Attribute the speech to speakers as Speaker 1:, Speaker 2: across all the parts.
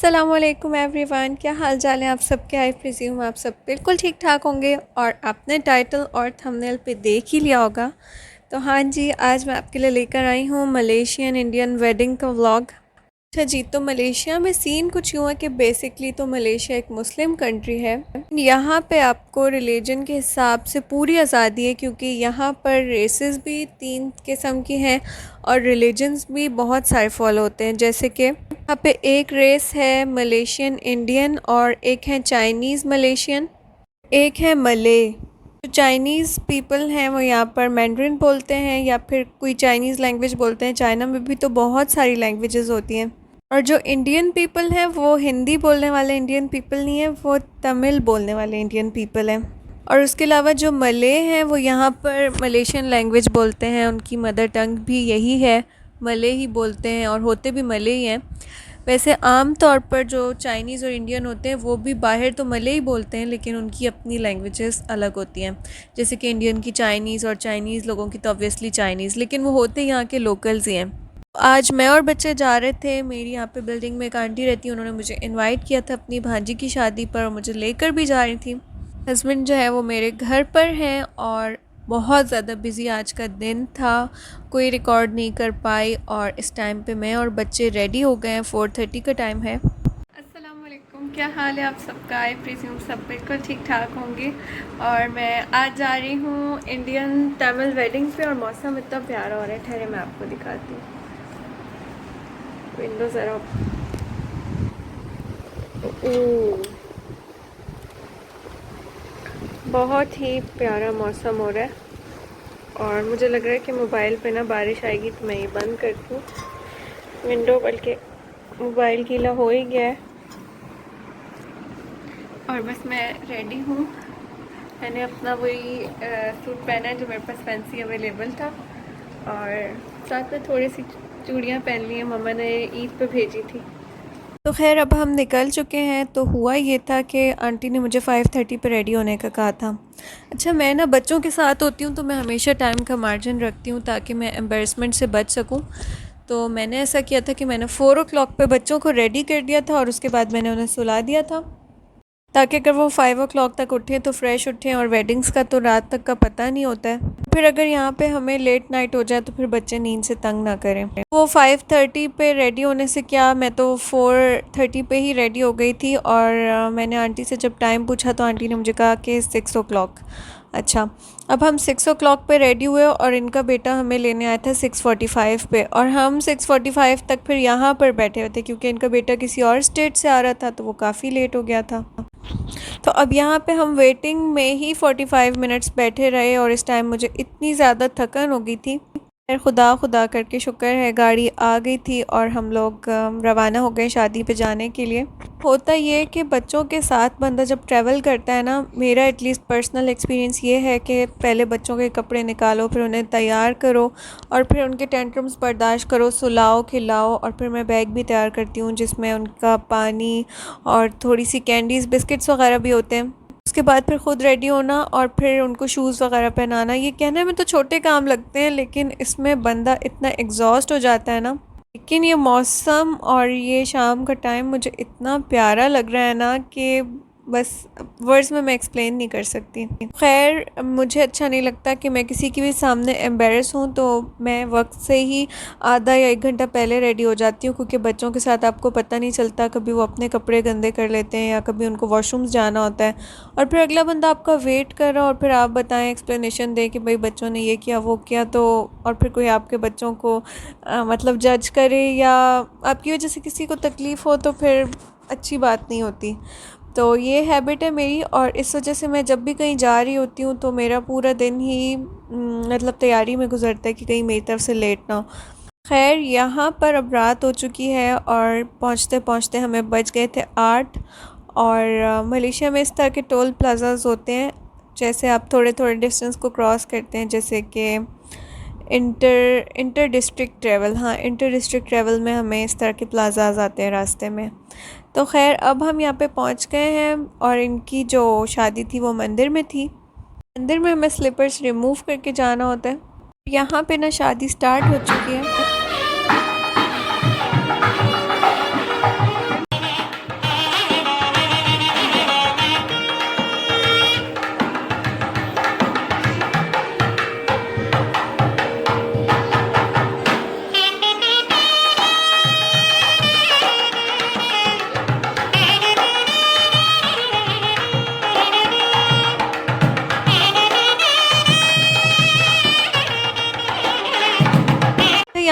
Speaker 1: अस्सलामुअलैकुम एवरीवन, क्या हाल चाल है आप सबके। आई प्रिज्यूम आप सब बिल्कुल ठीक ठाक होंगे और आपने टाइटल और थंबनेल पे देख ही लिया होगा। तो हाँ जी, आज मैं आपके लिए लेकर आई हूँ मलेशियन इंडियन वेडिंग का व्लॉग। अच्छा जी, तो मलेशिया में सीन कुछ यूँ है कि बेसिकली तो मलेशिया एक मुस्लिम कंट्री है। यहाँ पे आपको रिलीजन के हिसाब से पूरी आज़ादी है, क्योंकि यहाँ पर रेसेस भी 3 किस्म की हैं और रिलीजन्स भी बहुत सारे फॉलो होते हैं। जैसे कि यहाँ पे एक रेस है मलेशियन इंडियन और एक है चाइनीज़ मलेशियन, एक है मले। जो चाइनीज़ पीपल हैं वो यहाँ पर मैंड्रिन बोलते हैं या फिर कोई चाइनीज़ लैंग्वेज बोलते हैं। चाइना में भी तो बहुत सारी लैंग्वेजेस होती हैं। और जो इंडियन पीपल हैं वो हिंदी बोलने वाले इंडियन पीपल नहीं है, वो तमिल बोलने वाले इंडियन पीपल हैं। और उसके अलावा जो मले हैं वो यहाँ पर मलेशियन लैंग्वेज बोलते हैं, उनकी मदर टंग भी यही है, मले ही बोलते हैं और होते भी मले ही हैं। वैसे आम तौर पर जो चाइनीज़ और इंडियन होते हैं वो भी बाहर तो मले ही बोलते हैं, लेकिन उनकी अपनी लैंग्वेजेस अलग होती हैं। जैसे कि इंडियन की चाइनीज़ और चाइनीज़ लोगों की तो ऑब्वियसली चाइनीज़, लेकिन वो होते यहाँ के लोकल्स ही हैं। आज मैं और बच्चे जा रहे थे, मेरी यहाँ पे बिल्डिंग में एक आंटी रहती है, उन्होंने मुझे इनवाइट किया था अपनी भांजी की शादी पर और मुझे लेकर भी जा रही थी। हस्बैंड जो है वो मेरे घर पर हैं और बहुत ज़्यादा बिज़ी आज का दिन था, कोई रिकॉर्ड नहीं कर पाई। और इस टाइम पे मैं और बच्चे रेडी हो गए हैं, 4:30 का टाइम है। अस्सलाम वालेकुम, क्या हाल है आप सबका। आई प्रिज्यूम सब बिल्कुल ठीक ठाक होंगे। और मैं आज जा रही हूँ इंडियन तमिल वेडिंग पे और मौसम इतना प्यारा हो रहा है। ठहरे मैं आपको दिखाती हूँ, विंडो ज़रा। बहुत ही प्यारा मौसम हो रहा है और मुझे लग रहा है कि मोबाइल पे ना बारिश आएगी, तो मैं ये बंद करती हूँ विंडो, बल्कि मोबाइल गीला हो ही गया है। और बस मैं रेडी हूँ, मैंने अपना वही सूट पहना है जो मेरे पास फैंसी अवेलेबल था और साथ में थोड़ी सी चूड़ियाँ पहन ली हैं, मम्मा ने ईद पे भेजी थी। तो खैर अब हम निकल चुके हैं। तो हुआ ये था कि आंटी ने मुझे 5:30 पे रेडी होने का कहा था। अच्छा, मैं ना बच्चों के साथ होती हूँ तो मैं हमेशा टाइम का मार्जिन रखती हूँ ताकि मैं एम्बैरसमेंट से बच सकूँ। तो मैंने ऐसा किया था कि मैंने 4 o'clock पे बच्चों को रेडी कर दिया था और उसके बाद मैंने उन्हें सुला दिया था, ताकि अगर वो 5 o'clock तक उठें तो फ्रेश उठें। और वेडिंग्स का तो रात तक का पता नहीं होता है, फिर अगर यहाँ पे हमें लेट नाइट हो जाए तो फिर बच्चे नींद से तंग ना करें। वो 5:30 पे रेडी होने से क्या, मैं तो 4:30 पे ही रेडी हो गई थी। और मैंने आंटी से जब टाइम पूछा तो आंटी ने मुझे कहा कि 6 o'clock। अच्छा, अब हम 6 o'clock पे रेडी हुए और इनका बेटा हमें लेने आया था 6:45 पे, और हम 6:45 तक फिर यहाँ पर बैठे हुए थे क्योंकि इनका बेटा किसी और स्टेट से आ रहा था, तो वो काफ़ी लेट हो गया था। तो अब यहाँ पे हम वेटिंग में ही 45 मिनट्स बैठे रहे और इस टाइम मुझे इतनी ज़्यादा थकन हो गई थी। फिर खुदा खुदा करके शुक्र है गाड़ी आ गई थी और हम लोग रवाना हो गए शादी पे जाने के लिए। होता ये कि बच्चों के साथ बंदा जब ट्रैवल करता है ना, मेरा एटलीस्ट पर्सनल एक्सपीरियंस ये है कि पहले बच्चों के कपड़े निकालो, फिर उन्हें तैयार करो और फिर उनके टेंट्रम्स बर्दाश्त करो, सुलाओ खिलाओ। और फिर मैं बैग भी तैयार करती हूँ जिसमें उनका पानी और थोड़ी सी कैंडीज़ बिस्किट्स वगैरह भी होते हैं। उसके बाद फिर ख़ुद रेडी होना और फिर उनको शूज़ वगैरह पहनाना। ये कहने में तो छोटे काम लगते हैं, लेकिन इसमें बंदा इतना एग्जॉस्ट हो जाता है ना। लेकिन ये मौसम और ये शाम का टाइम मुझे इतना प्यारा लग रहा है ना कि बस वर्ड्स में मैं एक्सप्लेन नहीं कर सकती। खैर, मुझे अच्छा नहीं लगता कि मैं किसी के भी सामने एम्बेरस हूँ, तो मैं वक्त से ही आधा या 1 घंटा पहले रेडी हो जाती हूँ, क्योंकि बच्चों के साथ आपको पता नहीं चलता, कभी वो अपने कपड़े गंदे कर लेते हैं या कभी उनको वॉशरूम्स जाना होता है और फिर अगला बंदा आपका वेट कर रहा और फिर आप बताएं, एक्सप्लेनेशन दें कि भाई बच्चों ने ये किया वो किया, तो और फिर कोई आपके बच्चों को मतलब जज करे या आपकी वजह से किसी को तकलीफ़ हो तो फिर अच्छी बात नहीं होती। तो ये हैबिट है मेरी और इस वजह से मैं जब भी कहीं जा रही होती हूँ तो मेरा पूरा दिन ही मतलब तैयारी में गुजरता है कि कहीं मेरी तरफ से लेट ना हो। खैर, यहाँ पर अब रात हो चुकी है और पहुँचते पहुँचते हमें बज गए थे 8। और मलेशिया में इस तरह के टोल प्लाजाज होते हैं, जैसे आप थोड़े थोड़े डिस्टेंस को क्रॉस करते हैं, जैसे कि इंटर डिस्ट्रिक्ट ट्रैवल। हाँ, इंटर डिस्ट्रिक्ट ट्रैवल में हमें इस तरह के प्लाजाज आते हैं रास्ते में। तो खैर, अब हम यहाँ पे पहुँच गए हैं और इनकी जो शादी थी वो मंदिर में थी। मंदिर में हमें स्लीपर्स रिमूव करके जाना होता है। यहाँ पे ना शादी स्टार्ट हो चुकी है।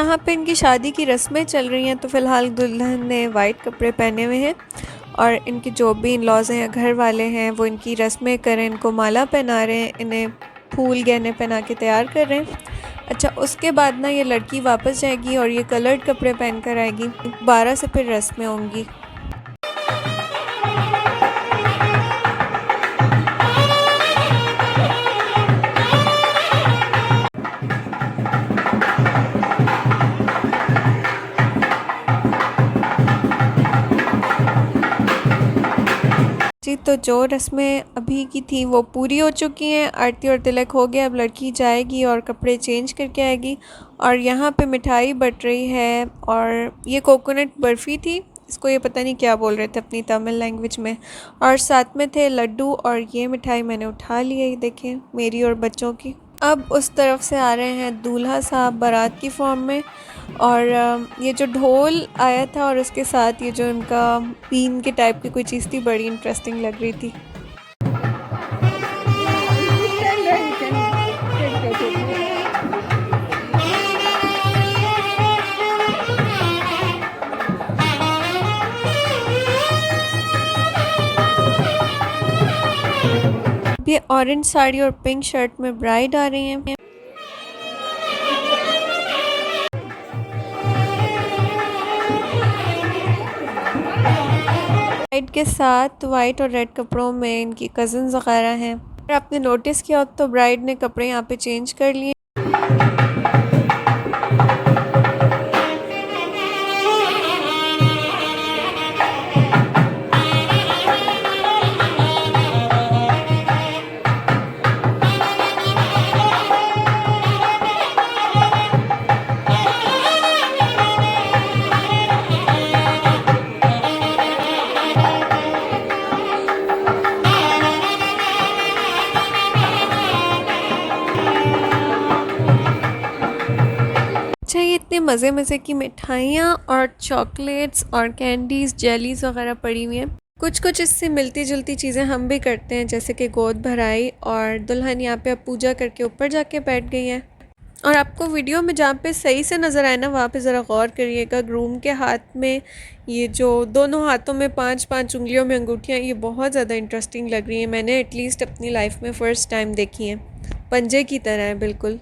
Speaker 1: यहाँ पे इनकी शादी की रस्में चल रही हैं, तो फ़िलहाल दुल्हन ने वाइट कपड़े पहने हुए हैं और इनके जो भी इन लॉज हैं या घर वाले हैं वो इनकी रस्में करें, इनको माला पहना रहे हैं, इन्हें फूल गहने पहना के तैयार कर रहे हैं। अच्छा, उसके बाद ना ये लड़की वापस जाएगी और ये कलर्ड कपड़े पहन कर आएगी। 12 से फिर रस्में होंगी। जी, तो जो रस्में अभी की थी वो पूरी हो चुकी हैं। आरती और तिलक हो गया, अब लड़की जाएगी और कपड़े चेंज करके आएगी। और यहाँ पे मिठाई बट रही है और ये कोकोनट बर्फ़ी थी, इसको ये पता नहीं क्या बोल रहे थे अपनी तमिल लैंग्वेज में। और साथ में थे लड्डू और ये मिठाई मैंने उठा ली है, ये देखें, मेरी और बच्चों की। अब उस तरफ से आ रहे हैं दूल्हा साहब बारात की फॉर्म में। और ये जो ढोल आया था और उसके साथ ये जो इनका बीन के टाइप की कोई चीज़ थी, बड़ी इंटरेस्टिंग लग रही थी। ये ऑरेंज साड़ी और पिंक शर्ट में ब्राइड आ रही हैं। ब्राइड के साथ वाइट और रेड कपड़ों में इनकी कज़न्स वगैरह हैं। और आपने नोटिस किया तो ब्राइड ने कपड़े यहाँ पे चेंज कर लिए। अच्छा, ये इतने मज़े मज़े की मिठाइयाँ और चॉकलेट्स और कैंडीज़, जेलीज़ वगैरह पड़ी हुई हैं। कुछ कुछ इससे मिलती जुलती चीज़ें हम भी करते हैं, जैसे कि गोद भराई। और दुल्हन यहाँ पे अब पूजा करके ऊपर जाके बैठ गई है। और आपको वीडियो में जहाँ पे सही से नज़र आए ना, वहाँ पे ज़रा गौर करिएगा। ग्रूम के हाथ में ये जो दोनों हाथों में 5-5 उंगलियों में अंगूठियाँ, ये बहुत ज़्यादा इंटरेस्टिंग लग रही हैं। मैंने एटलीस्ट अपनी लाइफ में फ़र्स्ट टाइम देखी हैं। पंजे की तरह है बिल्कुल।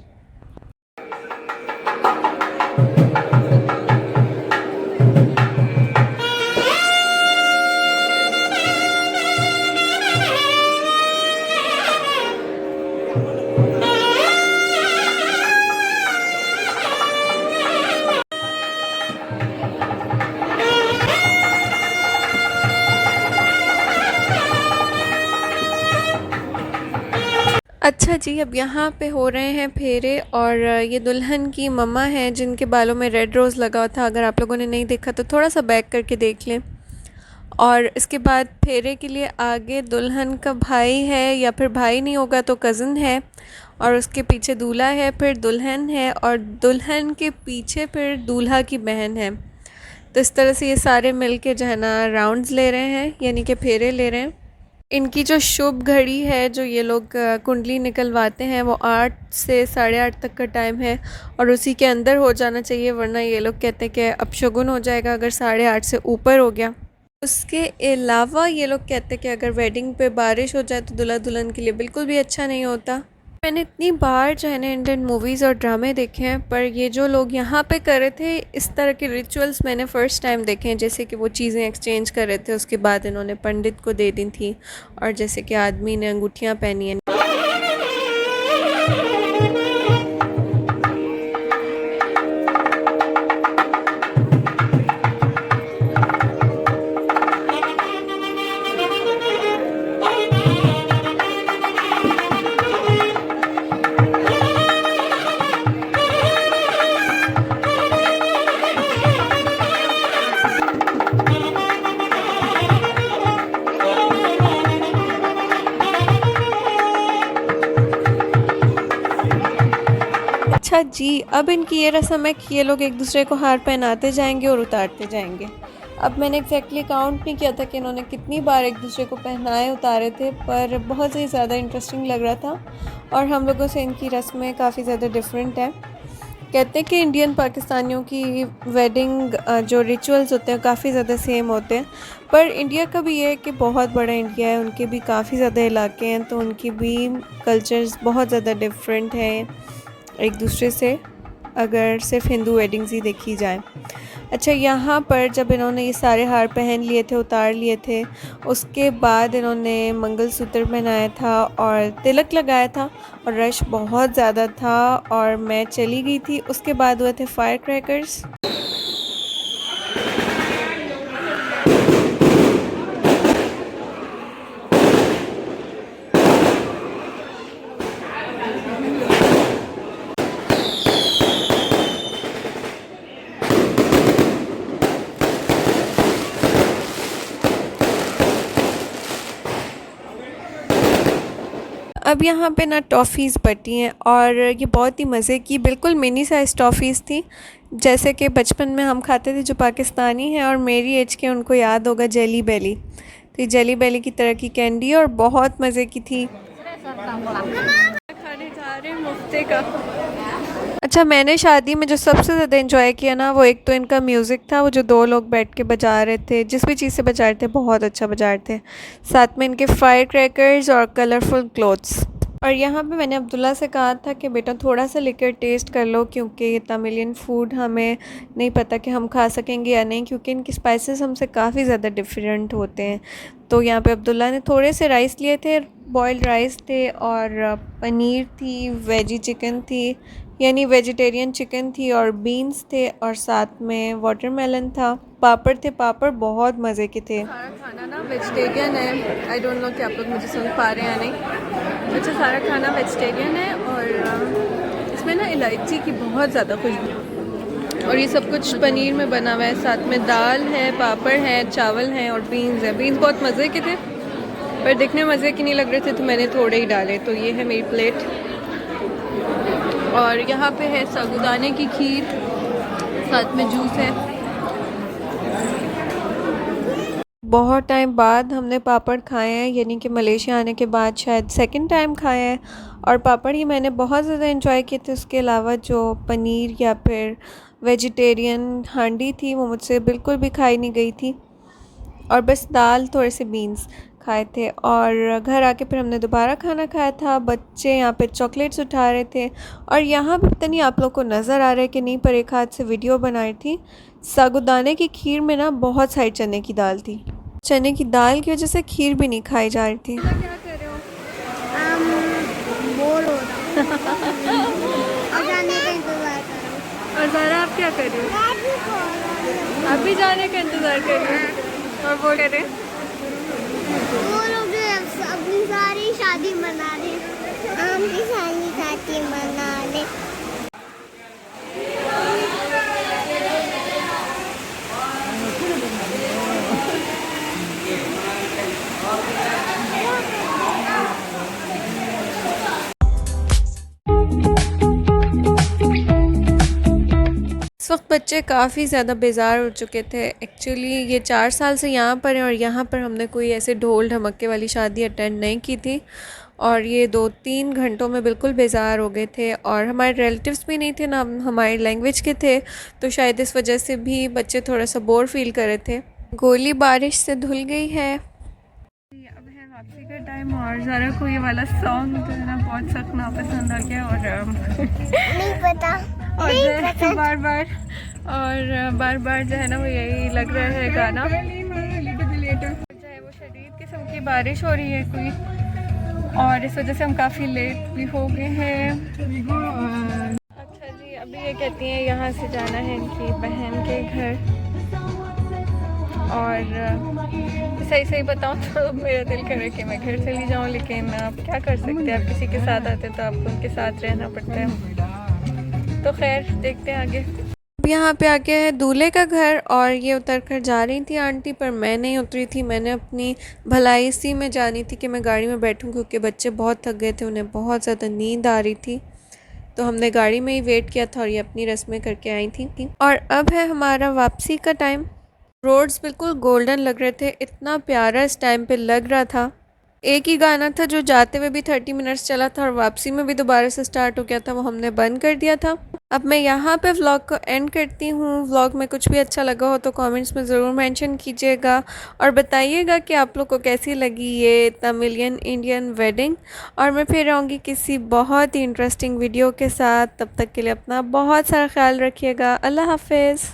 Speaker 1: अच्छा जी, अब यहाँ पे हो रहे हैं फेरे। और ये दुल्हन की मम्मा हैं जिनके बालों में रेड रोज़ लगा था। अगर आप लोगों ने नहीं देखा तो थोड़ा सा बैक करके देख लें। और इसके बाद फेरे के लिए आगे दुल्हन का भाई है, या फिर भाई नहीं होगा तो कज़न है, और उसके पीछे दूल्हा है, फिर दुल्हन है, और दुल्हन के पीछे फिर दूल्हा की बहन है। तो इस तरह से ये सारे मिल के जो है ना राउंड्स ले रहे हैं, यानी कि फेरे ले रहे हैं। इनकी जो शुभ घड़ी है, जो ये लोग कुंडली निकलवाते हैं, वो 8 से 8:30 तक का टाइम है और उसी के अंदर हो जाना चाहिए, वरना ये लोग कहते हैं कि अपशगुन हो जाएगा अगर 8:30 से ऊपर हो गया। उसके अलावा ये लोग कहते हैं कि अगर वेडिंग पे बारिश हो जाए तो दूल्हा दुल्हन के लिए बिल्कुल भी अच्छा नहीं होता। मैंने इतनी बार जो है ना इंडियन मूवीज़ और ड्रामे देखे हैं, पर ये जो लोग यहाँ पे कर रहे थे इस तरह के रिचुअल्स मैंने फ़र्स्ट टाइम देखे हैं। जैसे कि वो चीज़ें एक्सचेंज कर रहे थे, उसके बाद इन्होंने पंडित को दे दी थी, और जैसे कि आदमी ने अंगूठियाँ पहनी हैं। अच्छा जी, अब इनकी ये रस्म है कि ये लोग एक दूसरे को हार पहनाते जाएंगे और उतारते जाएंगे। अब मैंने एग्जैक्टली काउंट नहीं किया था कि इन्होंने कितनी बार एक दूसरे को पहनाए उतारे थे, पर बहुत ही ज़्यादा इंटरेस्टिंग लग रहा था। और हम लोगों से इनकी रस्में काफ़ी ज़्यादा डिफरेंट है। कहते हैं कि इंडियन पाकिस्तानियों की वेडिंग जो रिचुअल्स होते हैं काफ़ी ज़्यादा सेम होते हैं, पर इंडिया का भी ये है कि बहुत बड़ा इंडिया है, उनके भी काफ़ी ज़्यादा इलाके हैं, तो उनकी भी कल्चर्स बहुत ज़्यादा डिफरेंट हैं एक दूसरे से, अगर सिर्फ हिंदू वेडिंग्स ही देखी जाए। अच्छा, यहाँ पर जब इन्होंने ये सारे हार पहन लिए थे, उतार लिए थे, उसके बाद इन्होंने मंगलसूत्र पहनाया था और तिलक लगाया था, और रश बहुत ज़्यादा था और मैं चली गई थी। उसके बाद हुए थे फायर क्रैकर्स। अब यहाँ पे ना टॉफ़ीज़ बटी हैं और ये बहुत ही मज़े की बिल्कुल मिनी साइज़ टॉफ़ीज़ थी, जैसे कि बचपन में हम खाते थे, जो पाकिस्तानी हैं और मेरी एज के उनको याद होगा जेली बेली। तो ये जेली बेली की तरह की कैंडी और बहुत मज़े की थी। खाने जा रहे हैं मुफ्ते का। अच्छा, मैंने शादी में जो सबसे ज़्यादा एंजॉय किया ना, वो एक तो इनका म्यूज़िक था, वो जो 2 लोग बैठ के बजा रहे थे, जिस भी चीज़ से बजा रहे थे बहुत अच्छा बजा रहे थे। साथ में इनके फायर क्रैकर्स और कलरफुल क्लोथ्स। और यहाँ पे मैंने अब्दुल्ला से कहा था कि बेटा थोड़ा सा लेकर टेस्ट कर लो, क्योंकि तमिलियन फूड हमें नहीं पता कि हम खा सकेंगे या नहीं, क्योंकि इनके स्पाइसेस हमसे काफ़ी ज़्यादा डिफरेंट होते हैं। तो यहाँ पे अब्दुल्ला ने थोड़े से राइस लिए थे, बॉयल्ड राइस थे और पनीर थी, वेजी चिकन थी, यानी वेजिटेरियन चिकन थी, और बीन्स थे, और साथ में वाटरमेलन था, पापड़ थे। पापड़ बहुत मज़े के थे। सारा खाना ना वेजिटेरियन है, आई डोंट नो कि आप लोग मुझे सुन पा रहे हैं या नहीं। अच्छा, सारा खाना वेजिटेरियन है और इसमें ना इलायची की बहुत ज़्यादा खुशबू, और ये सब कुछ पनीर में बना हुआ है। साथ में दाल है, पापड़ है, चावल हैं और बीन्स है। बीन्स बहुत मज़े के थे, पर दिखने में मज़े के नहीं लग रहे थे, तो मैंने थोड़े ही डाले। तो ये है मेरी प्लेट, और यहाँ पे है साबूदाने की खीर, साथ में जूस है। बहुत टाइम बाद हमने पापड़ खाए हैं, यानी कि मलेशिया आने के बाद शायद सेकंड टाइम खाए हैं, और पापड़ ही मैंने बहुत ज़्यादा एंजॉय किए थे। उसके अलावा जो पनीर या फिर वेजिटेरियन हांडी थी, वो मुझसे बिल्कुल भी खाई नहीं गई थी, और बस दाल, थोड़े से बीन्स खाए थे। और घर आके फिर हमने दोबारा खाना खाया था। बच्चे यहाँ पे चॉकलेट्स उठा रहे थे, और यहाँ पे पता नहीं आप लोग को नज़र आ रहा है कि नहीं, पर एक हाथ से वीडियो बनाई थी। साबूदाने की खीर में ना बहुत सारी चने की दाल थी, चने की दाल की वजह से खीर भी नहीं खाई जा रही थी। क्या कर रहे हो?
Speaker 2: बोर हो रहा और जाने का इंतजार कर रहा हूँ।
Speaker 1: और ज़ारा, आप क्या कर रहे हो? आप भी जाने का इंतज़ार कर रहे हो? और वो कह रहे हैं
Speaker 2: वो लोग जो अपनी सारी शादी मना रहे, आम की शादी मना रहे।
Speaker 1: इस वक्त बच्चे काफ़ी ज़्यादा बेजार हो चुके थे। एक्चुअली ये 4 साल से यहाँ पर हैं, और यहाँ पर हमने कोई ऐसे ढोल ढमक्के वाली शादी अटेंड नहीं की थी, और ये 2-3 घंटों में बिल्कुल बेजार हो गए थे। और हमारे रिलेटिव्स भी नहीं थे ना, हमारी लैंग्वेज के थे, तो शायद इस वजह से भी बच्चे थोड़ा सा बोर फील कर रहे थे। गोली बारिश से धुल गई है। अब है वापसी का टाइम, और ज़रा को ये वाला सॉन्ग जो है ना बहुत सख्त नापसंद आ गया, और
Speaker 2: नहीं पता
Speaker 1: और बार बार जो है ना वो यही लग रहा है गाना। जो है वो शदीद किस्म की बारिश हो रही है कोई, और इस वजह से हम काफ़ी लेट भी हो गए हैं। अच्छा जी, अभी ये कहती हैं यहाँ से जाना है इनकी बहन के घर, और सही सही बताऊँ तो मेरा दिल करे कि मैं घर चली जाऊँ, लेकिन आप क्या कर सकते हैं, आप किसी के साथ आते तो आपको उनके साथ रहना पड़ता है। तो खैर देखते हैं आगे। अब यहाँ पे आके है दूल्हे का घर, और ये उतर कर जा रही थी आंटी, पर मैं नहीं उतरी थी। मैंने अपनी भलाई इसी में जानी थी कि मैं गाड़ी में बैठूं, क्योंकि बच्चे बहुत थक गए थे, उन्हें बहुत ज़्यादा नींद आ रही थी, तो हमने गाड़ी में ही वेट किया था, और ये अपनी रस्में करके आई थी। और अब है हमारा वापसी का टाइम। रोड्स बिल्कुल गोल्डन लग रहे थे, इतना प्यारा इस टाइम पे लग रहा था। एक ही गाना था जो जाते हुए भी 30 मिनट्स चला था और वापसी में भी दोबारा से स्टार्ट हो गया था, वो हमने बंद कर दिया था। अब मैं यहाँ पे व्लॉग को एंड करती हूँ। व्लॉग में कुछ भी अच्छा लगा हो तो कमेंट्स में ज़रूर मेंशन कीजिएगा और बताइएगा कि आप लोग को कैसी लगी ये तमिलियन इंडियन वेडिंग। और मैं फिर आऊँगी किसी बहुत ही इंटरेस्टिंग वीडियो के साथ। तब तक के लिए अपना बहुत सारा ख्याल रखिएगा। अल्लाह हाफिज़।